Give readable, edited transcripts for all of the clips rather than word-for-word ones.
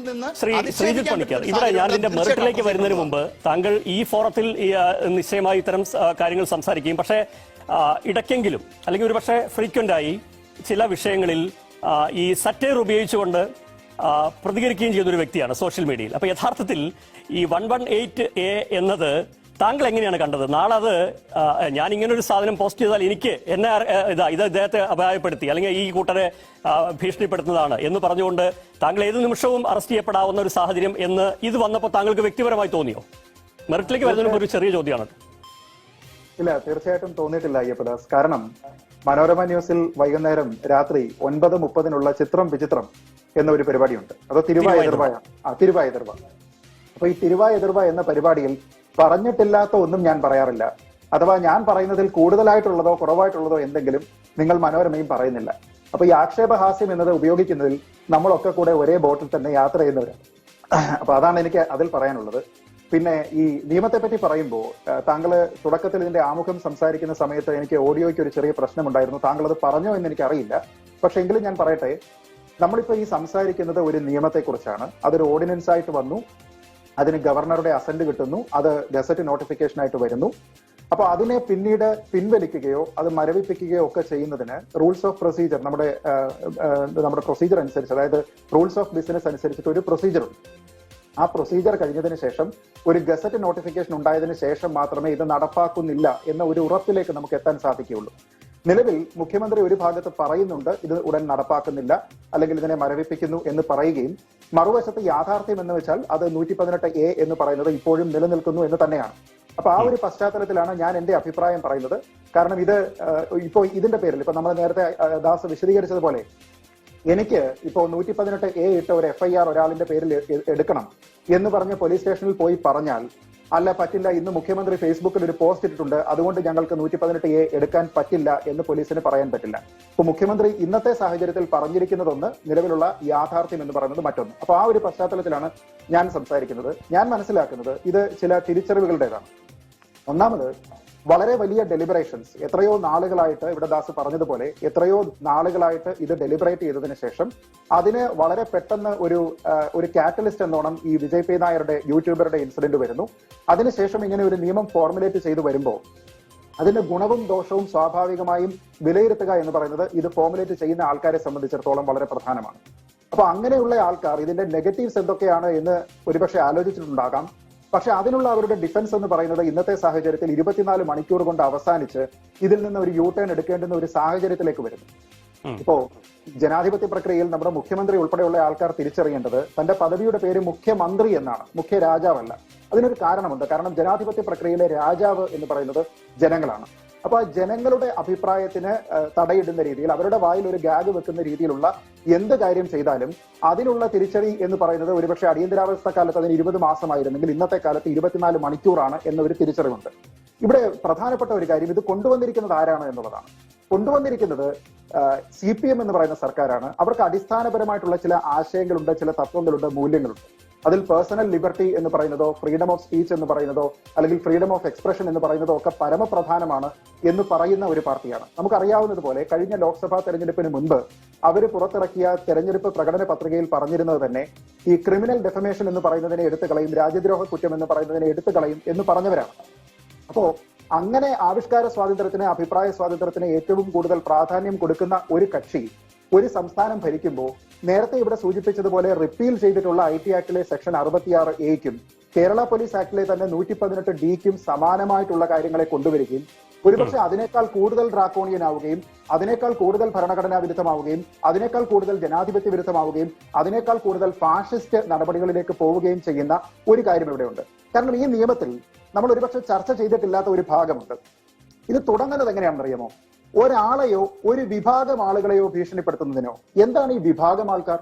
നിന്ന് ശ്രീജിത്ത് പണിക്കർ, ഇവിടെ ഞാൻ ഇതിന്റെ മെറിറ്റിലേക്ക് വരുന്നതിന് മുമ്പ് താങ്കൾ ഈ ഫോറത്തിൽ നിശ്ചയമായി ഇത്തരം കാര്യങ്ങൾ സംസാരിക്കുകയും പക്ഷേ ഇടയ്ക്കെങ്കിലും അല്ലെങ്കിൽ ഒരു പക്ഷേ ഫ്രീക്വന്റ് ആയി ചില വിഷയങ്ങളിൽ ഈ സറ്റയർ ഉപയോഗിച്ചുകൊണ്ട് പ്രതികരിക്കുകയും ചെയ്യുന്ന ഒരു വ്യക്തിയാണ് സോഷ്യൽ മീഡിയയിൽ. അപ്പൊ യഥാർത്ഥത്തിൽ ഈ 118A എന്നത് താങ്കൾ എങ്ങനെയാണ് കണ്ടത്? നാളെ അത് ഞാൻ ഇങ്ങനെ ഒരു സാധനം പോസ്റ്റ് ചെയ്താൽ എനിക്ക് എന്നെ ഇത് ഇദ്ദേഹത്തെ അപായപ്പെടുത്തി അല്ലെങ്കിൽ ഈ കൂട്ടരെ ഭീഷണിപ്പെടുത്തുന്നതാണ് എന്ന് പറഞ്ഞുകൊണ്ട് താങ്കൾ ഏത് നിമിഷവും അറസ്റ്റ് ചെയ്യപ്പെടാവുന്ന ഒരു സാഹചര്യം എന്ന് ഇത് വന്നപ്പോൾ താങ്കൾക്ക് വ്യക്തിപരമായി തോന്നിയോ? മെറിറ്റിലേക്ക് വരുന്നതിന് ഒരു ചെറിയ ചോദ്യമാണ്. ഇല്ല, തീർച്ചയായിട്ടും തോന്നിയിട്ടില്ല അയ്യപ്പദാസ്. കാരണം മനോരമ ന്യൂസിൽ വൈകുന്നേരം രാത്രി 9:30 ചിത്രം വിചിത്രം എന്ന ഒരു പരിപാടിയുണ്ട്. അത് തിരുവായ എതിർവ. അപ്പൊ ഈ തിരുവായ എതിർവ എന്ന പരിപാടിയിൽ പറഞ്ഞിട്ടില്ലാത്ത ഒന്നും ഞാൻ പറയാറില്ല. അഥവാ ഞാൻ പറയുന്നതിൽ കൂടുതലായിട്ടുള്ളതോ കുറവായിട്ടുള്ളതോ എന്തെങ്കിലും നിങ്ങൾ മനോരമയും പറയുന്നില്ല. അപ്പൊ ഈ ആക്ഷേപഹാസ്യം എന്നത് ഉപയോഗിക്കുന്നതിൽ നമ്മളൊക്കെ കൂടെ ഒരേ ബോട്ടിൽ തന്നെ യാത്ര ചെയ്യുന്നവരാണ്. അപ്പൊ അതാണ് എനിക്ക് അതിൽ പറയാനുള്ളത്. പിന്നെ ഈ നിയമത്തെ പറ്റി പറയുമ്പോൾ താങ്കൾ തുടക്കത്തിൽ ഇതിന്റെ ആമുഖം സംസാരിക്കുന്ന സമയത്ത് എനിക്ക് ഓഡിയോയ്ക്ക് ഒരു ചെറിയ പ്രശ്നമുണ്ടായിരുന്നു. താങ്കൾ അത് പറഞ്ഞോ എന്ന് എനിക്ക് അറിയില്ല. പക്ഷെ എങ്കിലും ഞാൻ പറയട്ടെ, നമ്മളിപ്പോ ഈ സംസാരിക്കുന്നത് ഒരു നിയമത്തെക്കുറിച്ചാണ്. അതൊരു ഓർഡിനൻസ് ആയിട്ട് വന്നു, അതിന് ഗവർണറുടെ അസന്റ് കിട്ടുന്നു, അത് ഗസറ്റ് നോട്ടിഫിക്കേഷൻ ആയിട്ട് വരുന്നു. അപ്പൊ അതിനെ പിന്നീട് പിൻവലിക്കുകയോ അത് മരവിപ്പിക്കുകയോ ഒക്കെ ചെയ്യുന്നതിന് റൂൾസ് ഓഫ് പ്രൊസീജിയർ, നമ്മുടെ പ്രൊസീജിയർ അനുസരിച്ച്, അതായത് റൂൾസ് ഓഫ് ബിസിനസ് അനുസരിച്ചിട്ട് ഒരു പ്രൊസീജിയർ ഉണ്ട്. ആ പ്രൊസീജിയർ കഴിഞ്ഞതിന് ശേഷം ഒരു ഗസറ്റ് നോട്ടിഫിക്കേഷൻ ഉണ്ടായതിനു ശേഷം മാത്രമേ ഇത് നടപ്പാക്കുന്നില്ല എന്ന ഒരു ഉറപ്പിലേക്ക് നമുക്ക് എത്താൻ സാധിക്കുകയുള്ളൂ. നിലവിൽ മുഖ്യമന്ത്രി ഒരു ഭാഗത്ത് പറയുന്നുണ്ട് ഇത് ഉടൻ നടപ്പാക്കുന്നില്ല അല്ലെങ്കിൽ ഇതിനെ മരവിപ്പിക്കുന്നു എന്ന് പറയുകയും, മറുവശത്ത് യാഥാർത്ഥ്യം എന്ന് വെച്ചാൽ അത് 118A എന്ന് പറയുന്നത് ഇപ്പോഴും നിലനിൽക്കുന്നു എന്ന് തന്നെയാണ്. അപ്പൊ ആ ഒരു പശ്ചാത്തലത്തിലാണ് ഞാൻ എന്റെ അഭിപ്രായം പറയുന്നത്. കാരണം ഇത് ഇപ്പോ ഇതിന്റെ പേരിൽ ഇപ്പൊ നമ്മൾ നേരത്തെ ദാസ് വിശദീകരിച്ചതുപോലെ എനിക്ക് ഇപ്പോ 118A ഇട്ട ഒരു FIR ഒരാളിന്റെ പേരിൽ എടുക്കണം എന്ന് പറഞ്ഞ് പോലീസ് സ്റ്റേഷനിൽ പോയി പറഞ്ഞാൽ, അല്ല പറ്റില്ല, ഇന്ന് മുഖ്യമന്ത്രി ഫേസ്ബുക്കിൽ ഒരു പോസ്റ്റ് ഇട്ടിട്ടുണ്ട്, അതുകൊണ്ട് ഞങ്ങൾക്ക് 118A എടുക്കാൻ പറ്റില്ല എന്ന് പോലീസിന് പറയാൻ പറ്റില്ല. ഇപ്പൊ മുഖ്യമന്ത്രി ഇന്നത്തെ സാഹചര്യത്തിൽ പറഞ്ഞിരിക്കുന്നതൊന്ന്, നിലവിലുള്ള യാഥാർത്ഥ്യം എന്ന് പറയുന്നത് മറ്റൊന്ന്. അപ്പൊ ആ ഒരു പശ്ചാത്തലത്തിലാണ് ഞാൻ സംസാരിക്കുന്നത്. ഞാൻ മനസ്സിലാക്കുന്നത് ഇത് ചില തിരിച്ചറിവുകളുടേതാണ്. ഒന്നാമത്, വളരെ വലിയ ഡെലിബറേഷൻസ് എത്രയോ നാളുകളായിട്ട്, ഇവിടെ ദാസ് പറഞ്ഞതുപോലെ എത്രയോ നാളുകളായിട്ട് ഇത് ഡെലിബറേറ്റ് ചെയ്തതിനു ശേഷം അതിന് വളരെ പെട്ടെന്ന് ഒരു കാറ്റലിസ്റ്റ് എന്നോണം ഈ വിജയ് പി നായരുടെ യൂട്യൂബറുടെ ഇൻസിഡന്റ് വരുന്നു. അതിനുശേഷം ഇങ്ങനെ ഒരു നിയമം ഫോർമുലേറ്റ് ചെയ്തു വരുമ്പോൾ അതിന്റെ ഗുണവും ദോഷവും സ്വാഭാവികമായും വിലയിരുത്തുക എന്ന് പറയുന്നത് ഇത് ഫോർമുലേറ്റ് ചെയ്യുന്ന ആൾക്കാരെ സംബന്ധിച്ചിടത്തോളം വളരെ പ്രധാനമാണ്. അപ്പൊ അങ്ങനെയുള്ള ആൾക്കാർ ഇതിന്റെ നെഗറ്റീവ്സ് എന്തൊക്കെയാണ് എന്ന് ഒരുപക്ഷെ ആലോചിച്ചിട്ടുണ്ടാകാം. പക്ഷെ അതിനുള്ള അവരുടെ ഡിഫൻസ് എന്ന് പറയുന്നത് ഇന്നത്തെ സാഹചര്യത്തിൽ 24 മണിക്കൂർ കൊണ്ട് അവസാനിച്ച് ഇതിൽ നിന്ന് ഒരു യു ടേൺ എടുക്കേണ്ടുന്ന ഒരു സാഹചര്യത്തിലേക്ക് വരുന്നു. ഇപ്പോ ജനാധിപത്യ പ്രക്രിയയിൽ നമ്മുടെ മുഖ്യമന്ത്രി ഉൾപ്പെടെയുള്ള ആൾക്കാർ തിരിച്ചറിയേണ്ടത് തന്റെ പദവിയുടെ പേര് മുഖ്യമന്ത്രി എന്നാണ്, മുഖ്യ രാജാവല്ല. അതിനൊരു കാരണമുണ്ട്. കാരണം ജനാധിപത്യ പ്രക്രിയയിലെ രാജാവ് എന്ന് പറയുന്നത് ജനങ്ങളാണ്. അപ്പൊ ആ ജനങ്ങളുടെ അഭിപ്രായത്തിന് തടയിടുന്ന രീതിയിൽ, അവരുടെ വായിൽ ഒരു ഗാഗ് വെക്കുന്ന രീതിയിലുള്ള എന്ത് കാര്യം ചെയ്താലും അതിനുള്ള തിരിച്ചടി എന്ന് പറയുന്നത് ഒരുപക്ഷെ അടിയന്തരാവസ്ഥ കാലത്ത് അതിന് 20 മാസമായിരുന്നെങ്കിൽ ഇന്നത്തെ കാലത്ത് 24 മണിക്കൂറാണ് എന്നൊരു തിരിച്ചറിവുണ്ട്. ഇവിടെ പ്രധാനപ്പെട്ട ഒരു കാര്യം, ഇത് കൊണ്ടുവന്നിരിക്കുന്നത് ആരാണ് എന്നുള്ളതാണ്. കൊണ്ടുവന്നിരിക്കുന്നത് CPM എന്ന് പറയുന്ന സർക്കാരാണ്. അവർക്ക് അടിസ്ഥാനപരമായിട്ടുള്ള ചില ആശയങ്ങളുണ്ട്, ചില തത്വങ്ങളുണ്ട്, മൂല്യങ്ങളുണ്ട്. അതിൽ പേഴ്സണൽ ലിബർട്ടി എന്ന് പറയുന്നതോ ഫ്രീഡം ഓഫ് സ്പീച്ച് എന്ന് പറയുന്നതോ അല്ലെങ്കിൽ ഫ്രീഡം ഓഫ് എക്സ്പ്രഷൻ എന്ന് പറയുന്നതോ ഒക്കെ പരമപ്രധാനമാണ് എന്ന് പറയുന്ന ഒരു പാർട്ടിയാണ്. നമുക്കറിയാവുന്നതുപോലെ കഴിഞ്ഞ ലോക്സഭാ തെരഞ്ഞെടുപ്പിന് മുൻപ് അവർ പുറത്തിറക്കിയ തെരഞ്ഞെടുപ്പ് പ്രകടന പത്രികയിൽ പറഞ്ഞിരുന്നത് തന്നെ ഈ ക്രിമിനൽ ഡെഫമേഷൻ എന്ന് പറയുന്നതിനെ എടുത്തു കളയും, രാജ്യദ്രോഹ കുറ്റം എന്ന് പറയുന്നതിനെ എടുത്തു കളയും എന്ന് പറഞ്ഞവരാണ്. അപ്പോ അങ്ങനെ ആവിഷ്കാര സ്വാതന്ത്ര്യത്തിന്, അഭിപ്രായ സ്വാതന്ത്ര്യത്തിന് ഏറ്റവും കൂടുതൽ പ്രാധാന്യം കൊടുക്കുന്ന ഒരു കക്ഷി ഒരു സംസ്ഥാനം ഭരിക്കുമ്പോൾ, നേരത്തെ ഇവിടെ സൂചിപ്പിച്ചതുപോലെ റിപ്പീൽ ചെയ്തിട്ടുള്ള IT ആക്ടിലെ സെക്ഷൻ 66A കേരള പോലീസ് ആക്ടിലെ തന്നെ 118D സമാനമായിട്ടുള്ള കാര്യങ്ങളെ കൊണ്ടുവരികയും ഒരുപക്ഷെ അതിനേക്കാൾ കൂടുതൽ ഡ്രാക്കോണിയൻ ആവുകയും അതിനേക്കാൾ കൂടുതൽ ഭരണഘടനാ വിരുദ്ധമാവുകയും അതിനേക്കാൾ കൂടുതൽ ജനാധിപത്യ വിരുദ്ധമാവുകയും അതിനേക്കാൾ കൂടുതൽ ഫാഷിസ്റ്റ് നടപടികളിലേക്ക് പോവുകയും ചെയ്യുന്ന ഒരു കാര്യം ഇവിടെയുണ്ട്. കാരണം ഈ നിയമത്തിൽ നമ്മൾ ഒരുപക്ഷെ ചർച്ച ചെയ്തിട്ടില്ലാത്ത ഒരു ഭാഗമുണ്ട്. ഇത് തുടങ്ങുന്നത് എങ്ങനെയാണെന്നറിയാമോ? ഒരാളെയോ ഒരു വിഭാഗം ആളുകളെയോ ഭീഷണിപ്പെടുത്തുന്നതിനോ. എന്താണ് ഈ വിഭാഗം ആൾക്കാർ?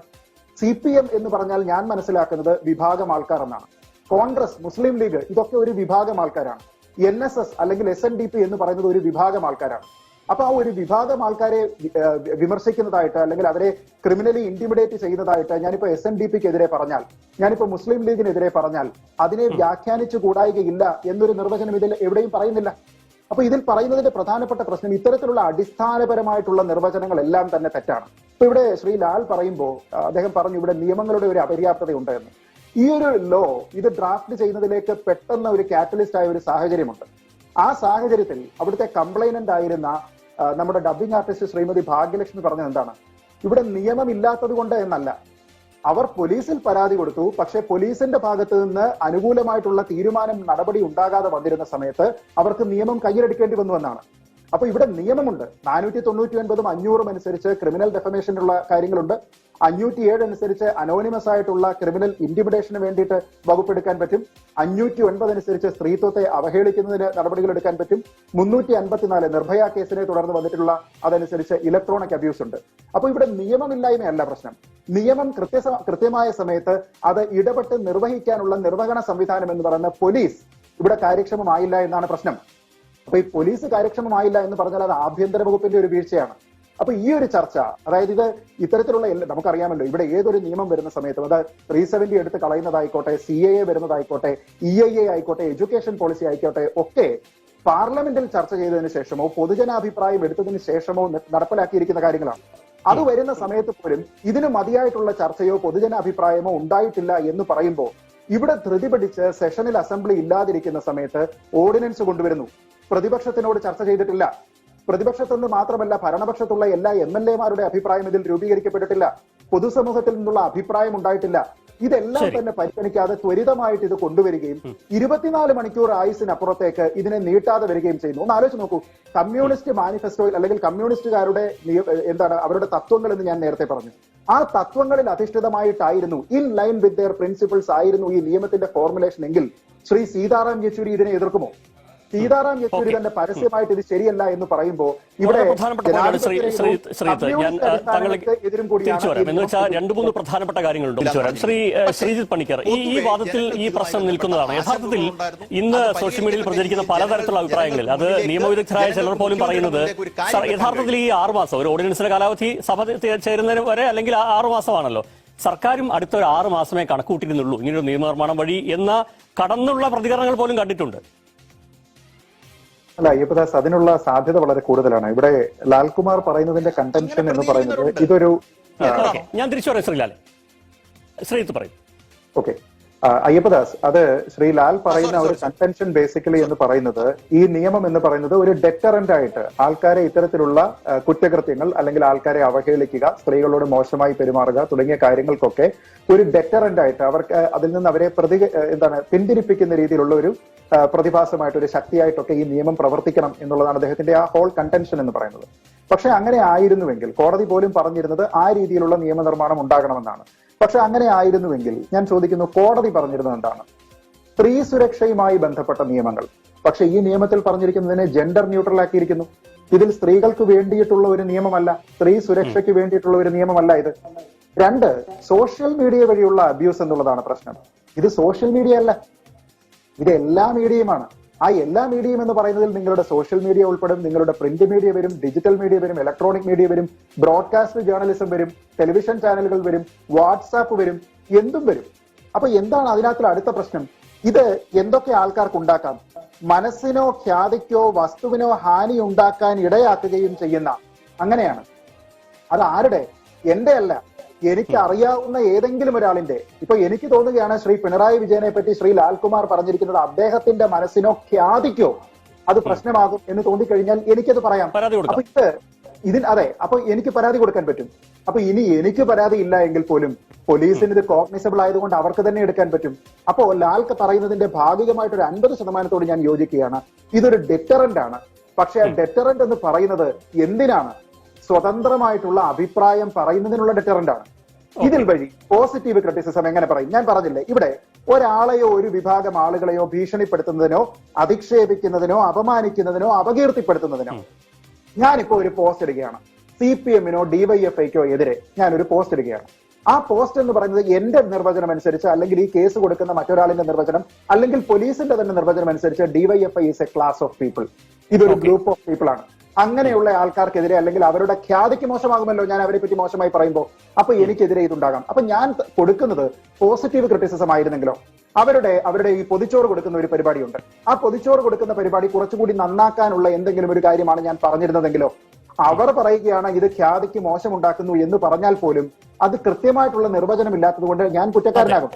CPM എന്ന് പറഞ്ഞാൽ ഞാൻ മനസ്സിലാക്കുന്നത് വിഭാഗം ആൾക്കാർ എന്നാണ്. കോൺഗ്രസ്, മുസ്ലിം ലീഗ്, ഇതൊക്കെ ഒരു വിഭാഗം ആൾക്കാരാണ്. NSS അല്ലെങ്കിൽ SNDP എന്ന് പറയുന്നത് ഒരു വിഭാഗം ആൾക്കാരാണ്. അപ്പൊ ആ ഒരു വിഭാഗം ആൾക്കാരെ വിമർശിക്കുന്നതായിട്ട് അല്ലെങ്കിൽ അവരെ ക്രിമിനലി ഇന്റിമിഡേറ്റ് ചെയ്യുന്നതായിട്ട് ഞാനിപ്പോ SNDPക്കെതിരെ പറഞ്ഞാൽ, ഞാനിപ്പോ മുസ്ലിം ലീഗിനെതിരെ പറഞ്ഞാൽ അതിനെ വ്യാഖ്യാനിച്ചു കൂടായികയില്ല എന്നൊരു നിർവചനം ഇതിൽ എവിടെയും പറയുന്നില്ല. അപ്പൊ ഇതിൽ പറയുന്നതിന്റെ പ്രധാനപ്പെട്ട പ്രശ്നം ഇത്തരത്തിലുള്ള അടിസ്ഥാനപരമായിട്ടുള്ള നിർവചനങ്ങളെല്ലാം തന്നെ തെറ്റാണ്. ഇപ്പൊ ഇവിടെ ശ്രീ ലാൽ പറയുമ്പോൾ അദ്ദേഹം പറഞ്ഞു ഇവിടെ നിയമങ്ങളുടെ ഒരു അപര്യാപ്തതയുണ്ട് എന്ന്. ഈ ഒരു ലോ ഇത് ഡ്രാഫ്റ്റ് ചെയ്യുന്നതിലേക്ക് പെട്ടെന്ന് ഒരു കാറ്റലിസ്റ്റ് ആയ ഒരു സാഹചര്യമുണ്ട്. ആ സാഹചര്യത്തിൽ അവിടുത്തെ കംപ്ലൈനന്റ് ആയിരുന്ന നമ്മുടെ ഡബ്ബിംഗ് ആർട്ടിസ്റ്റ് ശ്രീമതി ഭാഗ്യലക്ഷ്മി പറഞ്ഞത് എന്താണ്? ഇവിടെ നിയമമില്ലാത്തത് കൊണ്ട് എന്നല്ല, അവർ പോലീസിൽ പരാതി കൊടുത്തു, പക്ഷെ പോലീസിന്റെ ഭാഗത്ത് നിന്ന് അനുകൂലമായിട്ടുള്ള തീരുമാനം നടപടി ഉണ്ടാകാതെ വന്നിരുന്ന സമയത്ത് അവർക്ക് നിയമം കയ്യിലെടുക്കേണ്ടി വന്നു എന്നാണ്. അപ്പൊ ഇവിടെ നിയമമുണ്ട്. 499 500 അനുസരിച്ച് ക്രിമിനൽ ഡെഫമേഷനുള്ള കാര്യങ്ങളുണ്ട്. 507 അനുസരിച്ച് അനോണിമസ് ആയിട്ടുള്ള ക്രിമിനൽ ഇന്റിമിഡേഷന് വേണ്ടിയിട്ട് വകുപ്പെടുക്കാൻ പറ്റും. 509 അനുസരിച്ച് സ്ത്രീത്വത്തെ അവഹേളിക്കുന്നതിന് നടപടികൾ എടുക്കാൻ പറ്റും. 354 നിർഭയ കേസിനെ തുടർന്ന് വന്നിട്ടുള്ള അതനുസരിച്ച് ഇലക്ട്രോണിക് അബ്യൂസ് ഉണ്ട്. അപ്പൊ ഇവിടെ നിയമമില്ലായ്മയല്ല പ്രശ്നം. നിയമം കൃത്യമായ സമയത്ത് അത് ഇടപെട്ട് നിർവഹിക്കാനുള്ള നിർവഹണ സംവിധാനം എന്ന് പറയുന്ന പോലീസ് ഇവിടെ കാര്യക്ഷമമായില്ല എന്നാണ് പ്രശ്നം. അപ്പൊ ഈ പോലീസ് കാര്യക്ഷമമായില്ല എന്ന് പറഞ്ഞാൽ അത് ആഭ്യന്തര വകുപ്പിന്റെ ഒരു വീഴ്ചയാണ്. അപ്പൊ ഈ ഒരു ചർച്ച, അതായത് ഇത് ഇത്തരത്തിലുള്ള നമുക്കറിയാമല്ലോ, ഇവിടെ ഏതൊരു നിയമം വരുന്ന സമയത്തും അത് 370 എടുത്ത് കളയുന്നതായിക്കോട്ടെ, CAA വരുന്നതായിക്കോട്ടെ, EIA ആയിക്കോട്ടെ, എഡ്യൂക്കേഷൻ പോളിസി ആയിക്കോട്ടെ, ഒക്കെ പാർലമെന്റിൽ ചർച്ച ചെയ്തതിനു ശേഷമോ പൊതുജനാഭിപ്രായം എടുത്തതിന് ശേഷമോ നടപ്പിലാക്കിയിരിക്കുന്ന കാര്യങ്ങളാണ്. അത് വരുന്ന സമയത്ത് പോലും ഇതിന് മതിയായിട്ടുള്ള ചർച്ചയോ പൊതുജനാഭിപ്രായമോ ഉണ്ടായിട്ടില്ല എന്ന് പറയുമ്പോൾ ഇവിടെ ധൃതി പിടിച്ച് സെഷനിൽ അസംബ്ലി ഇല്ലാതിരിക്കുന്ന സമയത്ത് ഓർഡിനൻസ് കൊണ്ടുവരുന്നു. പ്രതിപക്ഷത്തിനോട് ചർച്ച ചെയ്തിട്ടില്ല. പ്രതിപക്ഷത്തുനിന്ന് മാത്രമല്ല ഭരണപക്ഷത്തുള്ള എല്ലാ MLA-മാരുടെ അഭിപ്രായം ഇതിൽ രൂപീകരിക്കപ്പെട്ടിട്ടില്ല. പൊതുസമൂഹത്തിൽ നിന്നുള്ള അഭിപ്രായം ഉണ്ടായിട്ടില്ല. ഇതെല്ലാം തന്നെ പരിഗണിക്കാതെ ത്വരിതമായിട്ട് ഇത് കൊണ്ടുവരികയും 24 മണിക്കൂർ ആയുസിനപ്പുറത്തേക്ക് ഇതിനെ നീട്ടാതെ വരികയും ചെയ്യുന്നു. ഒന്ന് ആലോചിച്ച് നോക്കൂ. കമ്മ്യൂണിസ്റ്റ് മാനിഫെസ്റ്റോയിൽ അല്ലെങ്കിൽ കമ്മ്യൂണിസ്റ്റുകാരുടെ അവരുടെ തത്വങ്ങൾ എന്ന് ഞാൻ നേരത്തെ പറഞ്ഞു. ആ തത്വങ്ങളിൽ അധിഷ്ഠിതമായിട്ടായിരുന്നു, in line with their principles ആയിരുന്നു ഈ നിയമത്തിന്റെ ഫോർമുലേഷൻ എങ്കിൽ ശ്രീ സീതാറാം യെച്ചൂരി ഇതിനെ എതിർക്കുമോ? സീതാറാം യെച്ചൂരി തന്നെ പരസ്യമായിട്ട് ഇത് ശരിയല്ല എന്ന് പറയുമ്പോൾ ഇവിടെ എതിരും കൂടിയാണ്. എന്ന് വെച്ചാൽ 2-3 പ്രധാനപ്പെട്ട കാര്യങ്ങളുണ്ട്. ശ്രീജിത്ത് പണിക്കർ, ഈ വാദത്തിൽ ഈ പ്രശ്നം നിൽക്കുന്നതാണ്. യഥാർത്ഥത്തിൽ ഇന്ന് സോഷ്യൽ മീഡിയയിൽ പ്രചരിക്കുന്ന പലതരത്തിലുള്ള അഭിപ്രായങ്ങളിൽ അത് നിയമവിദഗ്ധരായ ചിലർ പോലും പറയുന്നത് യഥാർത്ഥത്തിൽ ഈ 6 മാസം ഒരു ഓർഡിനൻസിന്റെ കാലാവധി സഭ ചേരുന്നതിന് വരെ അല്ലെങ്കിൽ 6 മാസമാണല്ലോ. സർക്കാരും അടുത്ത ഒരു 6 മാസമേ കണക്കൂട്ടിയിരുന്നുള്ളൂ ഇങ്ങനൊരു നിയമനിർമ്മാണം വഴി എന്ന കടന്നുള്ള പ്രതികരണങ്ങൾ പോലും കണ്ടിട്ടുണ്ട്. അല്ല അയ്യപ്പദാസ്, അതിനുള്ള സാധ്യത വളരെ കൂടുതലാണ്. ഇവിടെ ലാൽകുമാർ പറയുന്നതിന്റെ കണ്ടൻഷൻ എന്ന് പറയുന്നത് ഇതൊരു ഞാൻ തിരിച്ചു പറയാം. ശ്രീജിത്ത് പറയും. ഓക്കെ അയ്യപ്പദാസ്, അത് ശ്രീ ലാൽ പറയുന്ന ഒരു കണ്ടൻഷൻ ബേസിക്കലി എന്ന് പറയുന്നത് ഈ നിയമം എന്ന് പറയുന്നത് ഒരു ഡെറ്ററന്റ് ആയിട്ട് ആൾക്കാരെ ഇത്തരത്തിലുള്ള കുറ്റകൃത്യങ്ങൾ അല്ലെങ്കിൽ ആൾക്കാരെ അവഹേളിക്കുക, സ്ത്രീകളോട് മോശമായി പെരുമാറുക തുടങ്ങിയ കാര്യങ്ങൾക്കൊക്കെ ഒരു ഡെറ്ററന്റ് ആയിട്ട് അവർക്ക് അതിൽ നിന്ന് അവരെ പിന്തിരിപ്പിക്കുന്ന രീതിയിലുള്ള ഒരു പ്രതിഭാസമായിട്ട് ഒരു ശക്തിയായിട്ടൊക്കെ ഈ നിയമം പ്രവർത്തിക്കണം എന്നുള്ളതാണ് അദ്ദേഹത്തിന്റെ ആ ഹോൾ കണ്ടൻഷൻ എന്ന് പറയുന്നത്. പക്ഷെ അങ്ങനെ ആയിരുന്നുവെങ്കിൽ, കോടതി പോലും പറഞ്ഞിരുന്നത് ആ രീതിയിലുള്ള നിയമനിർമ്മാണം ഉണ്ടാകണമെന്നാണ്. പക്ഷെ അങ്ങനെ ആയിരുന്നുവെങ്കിൽ ഞാൻ ചോദിക്കുന്നു, കോടതി പറഞ്ഞിരുന്നത് എന്താണ്? സ്ത്രീ സുരക്ഷയുമായി ബന്ധപ്പെട്ട നിയമങ്ങൾ. പക്ഷെ ഈ നിയമത്തിൽ പറഞ്ഞിരിക്കുന്നതിനെ ജെൻഡർ ന്യൂട്രൽ ആക്കിയിരിക്കുന്നു. ഇതിൽ സ്ത്രീകൾക്ക് വേണ്ടിയിട്ടുള്ള ഒരു നിയമമല്ല, സ്ത്രീ സുരക്ഷയ്ക്ക് വേണ്ടിയിട്ടുള്ള ഒരു നിയമമല്ല ഇത്. 2, സോഷ്യൽ മീഡിയ വഴിയുള്ള അബ്യൂസ് എന്നുള്ളതാണ് പ്രശ്നം. ഇത് സോഷ്യൽ മീഡിയ അല്ല, ഇത് എല്ലാ മീഡിയയുമാണ്. ആ എല്ലാ മീഡിയയും എന്ന് പറയുന്നതിൽ നിങ്ങളുടെ സോഷ്യൽ മീഡിയ ഉൾപ്പെടും, നിങ്ങളുടെ പ്രിന്റ് മീഡിയ വരും, ഡിജിറ്റൽ മീഡിയ വരും, ഇലക്ട്രോണിക് മീഡിയ വരും, ബ്രോഡ്കാസ്റ്റ് ജേർണലിസം വരും, ടെലിവിഷൻ ചാനലുകൾ വരും, വാട്സാപ്പ് വരും, എന്തും വരും. അപ്പൊ എന്താണ് അതിനകത്തുള്ള അടുത്ത പ്രശ്നം? ഇത് എന്തൊക്കെ ആൾക്കാർക്ക് ഉണ്ടാക്കാം? മനസ്സിനോ ഖ്യാതിക്കോ വസ്തുവിനോ ഹാനി ഉണ്ടാക്കാൻ ഇടയാക്കുകയും ചെയ്യുന്ന, അങ്ങനെയാണ്. അത് ആരുടെ? എന്റെ അല്ല, എനിക്ക് അറിയാവുന്ന ഏതെങ്കിലും ഒരാളിന്റെ. ഇപ്പൊ എനിക്ക് തോന്നുകയാണ് ശ്രീ പിണറായി വിജയനെ പറ്റി ശ്രീ ലാൽകുമാർ പറഞ്ഞിരിക്കുന്നത് അദ്ദേഹത്തിന്റെ മനസ്സിനോ ഖ്യാതിക്കോ അത് പ്രശ്നമാകും എന്ന് തോന്നിക്കഴിഞ്ഞാൽ എനിക്കത് പറയാം. അപ്പൊ അതെ, അപ്പൊ എനിക്ക് പരാതി കൊടുക്കാൻ പറ്റും. അപ്പൊ ഇനി എനിക്ക് പരാതി ഇല്ല എങ്കിൽ പോലും പോലീസിന് ഇത് കോഗ്നിസബിൾ ആയതുകൊണ്ട് അവർക്ക് തന്നെ എടുക്കാൻ പറ്റും. അപ്പോ ലാൽക്ക് പറയുന്നതിന്റെ ഭാഗികമായിട്ടൊരു 50% ഞാൻ യോജിക്കുകയാണ്. ഇതൊരു ഡെറ്ററന്റ് ആണ്. പക്ഷെ ആ ഡെറ്ററന്റ് എന്ന് പറയുന്നത് എന്തിനാണ്? സ്വതന്ത്രമായിട്ടുള്ള അഭിപ്രായം പറയുന്നതിനുള്ള ഡെറ്ററന്റ് ആണ്. ഇതിൽ വഴി പോസിറ്റീവ് ക്രിറ്റിസിസം എങ്ങനെ പറയും? ഞാൻ പറഞ്ഞില്ലേ, ഇവിടെ ഒരാളെയോ ഒരു വിഭാഗം ആളുകളെയോ ഭീഷണിപ്പെടുത്തുന്നതിനോ അധിക്ഷേപിക്കുന്നതിനോ അപമാനിക്കുന്നതിനോ അപകീർത്തിപ്പെടുത്തുന്നതിനോ ഞാനിപ്പോ ഒരു പോസ്റ്റ് ഇടുകയാണ്. CPM-നോ DYFI-ക്കോ എതിരെ ഞാനൊരു പോസ്റ്റ് ഇടുകയാണ്. ആ പോസ്റ്റ് എന്ന് പറയുന്നത് എന്റെ നിർവചനം അനുസരിച്ച്, അല്ലെങ്കിൽ ഈ കേസ് കൊടുക്കുന്ന മറ്റൊരാളിന്റെ നിർവചനം, അല്ലെങ്കിൽ പോലീസിന്റെ തന്നെ നിർവചനം അനുസരിച്ച് DYFI is A class of people. ഇതൊരു ഗ്രൂപ്പ് ഓഫ് പീപ്പിൾ ആണ്. അങ്ങനെയുള്ള ആൾക്കാർക്കെതിരെ അല്ലെങ്കിൽ അവരുടെ ഖ്യാതിക്ക് മോശമാകുമല്ലോ ഞാൻ അവരെ പറ്റി മോശമായി പറയുമ്പോൾ. അപ്പൊ എനിക്കെതിരെ ഇതുണ്ടാകാം. അപ്പൊ ഞാൻ കൊടുക്കുന്നത് പോസിറ്റീവ് ക്രിറ്റിസിസം ആയിരുന്നെങ്കിലോ, അവരുടെ ഈ പൊതിച്ചോറ് കൊടുക്കുന്ന ഒരു പരിപാടിയുണ്ട്. ആ പൊതിച്ചോറ് കൊടുക്കുന്ന പരിപാടി കുറച്ചുകൂടി നന്നാക്കാനുള്ള എന്തെങ്കിലും ഒരു കാര്യമാണ് ഞാൻ പറഞ്ഞിരുന്നതെങ്കിലോ, അവർ പറയുകയാണ് ഇത് ഖ്യാതിക്ക് മോശമുണ്ടാക്കുന്നു എന്ന് പറഞ്ഞാൽ പോലും അത് കൃത്യമായിട്ടുള്ള നിർവചനം ഇല്ലാത്തത് കൊണ്ട് ഞാൻ കുറ്റക്കാരനാകും.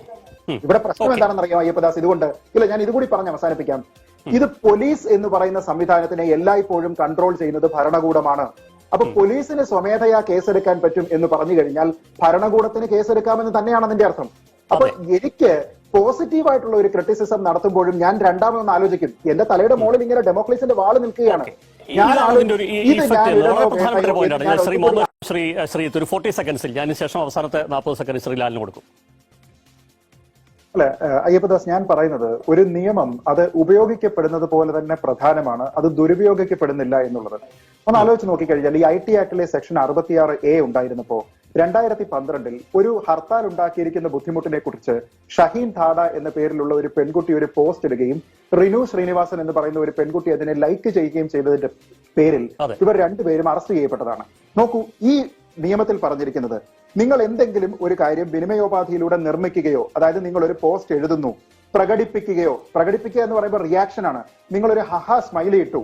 ഇവിടെ പ്രശ്നം എന്താണെന്ന് അറിയാം അയ്യപ്പദാസ്, ഇതുകൊണ്ട് ഇല്ല, ഞാൻ ഇതുകൂടി പറഞ്ഞ് അവസാനിപ്പിക്കാം. ഇത് പോലീസ് എന്ന് പറയുന്ന സംവിധാനത്തിനെ എല്ലായ്പ്പോഴും കൺട്രോൾ ചെയ്യുന്നത് ഭരണകൂടമാണ്. അപ്പൊ പോലീസിന് സ്വമേധയാ കേസെടുക്കാൻ പറ്റും എന്ന് പറഞ്ഞു കഴിഞ്ഞാൽ ഭരണകൂടത്തിന് കേസെടുക്കാമെന്ന് തന്നെയാണ് അതിന്റെ അർത്ഥം. അപ്പൊ എനിക്ക് പോസിറ്റീവായിട്ടുള്ള ഒരു ക്രിറ്റിസിസം നടത്തുമ്പോഴും ഞാൻ രണ്ടാമതൊന്ന് ആലോചിക്കും. എന്റെ തലയുടെ മുകളിൽ ഇങ്ങനെ ഡെമോക്രസിന്റെ വാള് നിൽക്കുകയാണ്. ശ്രീ 40 സെക്കൻഡ്സിൽ ഞാൻ ശേഷം അവസാനത്തെ 40 സെക്കൻഡ് ശ്രീ ലാലിന് കൊടുക്കും. അല്ല അയ്യപ്പദാസ്, ഞാൻ പറയുന്നത് ഒരു നിയമം അത് ഉപയോഗിക്കപ്പെടുന്നത് പോലെ തന്നെ പ്രധാനമാണ്, അത് ദുരുപയോഗിക്കപ്പെടുന്നില്ല എന്നുള്ളത്. ഒന്ന് ആലോചിച്ച് നോക്കിക്കഴിഞ്ഞാൽ ഈ IT ആക്ടിലെ സെക്ഷൻ 66A ഉണ്ടായിരുന്നപ്പോ 2012 ഒരു ഹർത്താൽ ഉണ്ടാക്കിയിരിക്കുന്ന ബുദ്ധിമുട്ടിനെ കുറിച്ച് ഷഹീൻ ധാഡ എന്ന പേരിലുള്ള ഒരു പെൺകുട്ടി ഒരു പോസ്റ്റ് ഇടുകയും റിനു ശ്രീനിവാസൻ എന്ന് പറയുന്ന ഒരു പെൺകുട്ടി അതിനെ ലൈക്ക് ചെയ്യുകയും ചെയ്തതിന്റെ പേരിൽ ഇവർ രണ്ടുപേരും അറസ്റ്റ് ചെയ്യപ്പെട്ടതാണ്. നോക്കൂ, ഈ നിയമത്തിൽ പറഞ്ഞിരിക്കുന്നത് നിങ്ങൾ എന്തെങ്കിലും ഒരു കാര്യം വിനിമയോപാധിയിലൂടെ നിർമ്മിക്കുകയോ, അതായത് നിങ്ങൾ ഒരു പോസ്റ്റ് എഴുതുന്നു, പ്രകടിപ്പിക്കുക എന്ന് പറയുമ്പോൾ റിയാക്ഷൻ ആണ്. നിങ്ങളൊരു ഹഹ സ്മൈലി ഇട്ടു,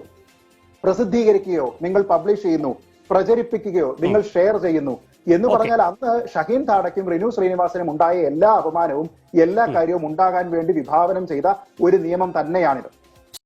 പ്രസിദ്ധീകരിക്കുകയോ, നിങ്ങൾ പബ്ലിഷ് ചെയ്യുന്നു, പ്രചരിപ്പിക്കുകയോ, നിങ്ങൾ ഷെയർ ചെയ്യുന്നു എന്ന് പറഞ്ഞാൽ അന്ന് ഷഹീൻ ധാഡയ്ക്കും റിനു ശ്രീനിവാസനും ഉണ്ടായ എല്ലാ അപമാനവും എല്ലാ കാര്യവും ഉണ്ടാകാൻ വേണ്ടി വിഭാവനം ചെയ്ത ഒരു നിയമം തന്നെയാണിത്.